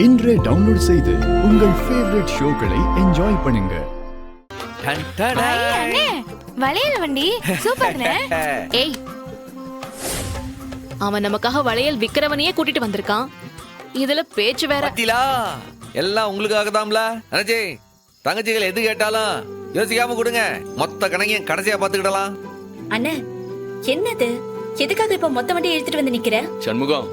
இன்றே டவுன்லோட் செய்து உங்கள் ஃபேவரட் ஷோக்களை என்ஜாய் பண்ணுங்க. அண்ணே வளையல் வண்டி சூப்பர்ண்ணே. ஏய், அவன் நமக்காக வளையல் விக்கிறவனையே கூட்டிட்டு வந்திருக்கான். இதுல பேச்சு வேற. பத்திலா எல்லாம் உங்களுக்காக தான்ல. அனஜி தங்கச்சிகள் எது கேட்டாலும் யோசிக்காம கொடுங்க. மொத்த கணக்கையும் கடைசியா பாத்துக்கிடலாம். அண்ணே என்னது, எதுக்காக இப்ப மொத்த வண்டி எடுத்துட்டு வந்து நிக்கிற? சண்முகம்,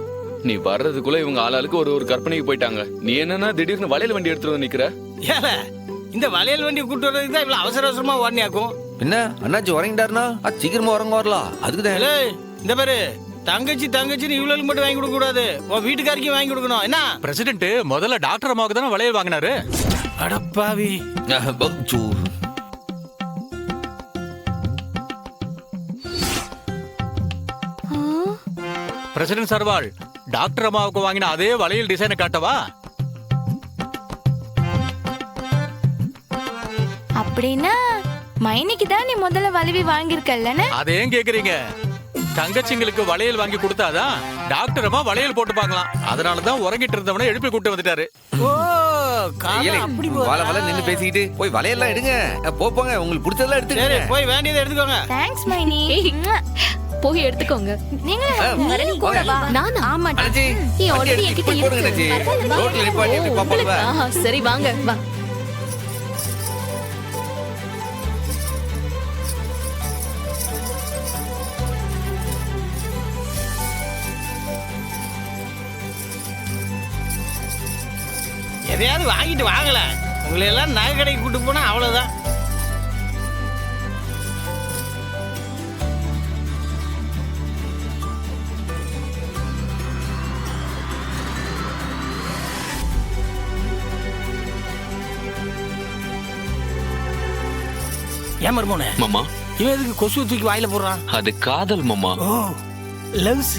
நீ வர்றதுக்குள்ள இவங்க ஆளாளுக்கு ஒரு கற்பனைக்கு போயிட்டாங்க. நீ என்னன்னா திடீர்னு வளையல் வண்டி எடுத்துட்டு வந்து நிக்கிற? ஏல இந்த வளையல் வண்டி கூட்டு வர்றதுக்கு தான் இவ்வளவு அவசர அவசரமா ஓடனியாக்கும். என்ன அண்ணாச்சி உறங்கிட்டாருனா சீக்கிரமா உறங்க வரலாம். அதுக்குதான் இந்த பாரு, தங்கச்சி தங்கச்சின்னு இவ்வளவு மட்டும் வாங்கி கொடுக்க கூடாது, உன் வீட்டுக்காரிக்கும் வாங்கி கொடுக்கணும். என்ன பிரசிடென்ட் முதல்ல டாக்டர் அம்மாவுக்கு தானே வளையல் வாங்கினாரு. அடப்பாவி. பிரசிடென்ட் சர்வால், டாக்டர் அம்மாவுக்கு வாங்கின அதே வளையல் டிசைனை காட்டவா? அப்படின்னா மைனிக்கு தான் நீ முதல்ல வளைவி வாங்கியிருக்கல்லன்னு. அதையும் கேக்குறீங்க? தங்கச்சிங்களுக்கு வளையல் வாங்கி கொடுத்தாதான் டாக்டர் அம்மா வளையல் போட்டு பார்க்கலாம். அதனாலதான் உறங்கிட்டு இருந்தவனை எழுப்பி கூட்டு வந்துட்டாரு. ஓ காலம் அப்படி வள வள நின்னு பேசிக்கிட்டு போய் வளையல்லாம் எடுங்க. போங்க, உங்களுக்கு பிடிச்சதெல்லாம் எடுத்துக்கங்க. போய் வேண்டியதை எடுத்துக்கோங்க. தேங்க்ஸ் மைனி. போய் எடுத்துக்கோங்க. நீங்களும் கூட வா. நானா? ஆமா அனஜி நீ ஆல்ரெடி என்கிட்ட போடுங்க அனஜி. இருக்கு. ரோட்ல நிப்பாட்டி எப்படி பாப்பாங்க? ஆஹா, சரி வாங்க வா. எதையாவது வாங்கிட்டு வாங்கல. உங்களை எல்லாம் நகை கடைக்கு கூட்டு போனா அவ்வளவுதான். ஏன் மருமோனே மாமா, இவன் எதுக்கு கொசு தூக்கி வாயில போடுறான்? அது காதல் மாமா. ஓ லவ்ஸ்.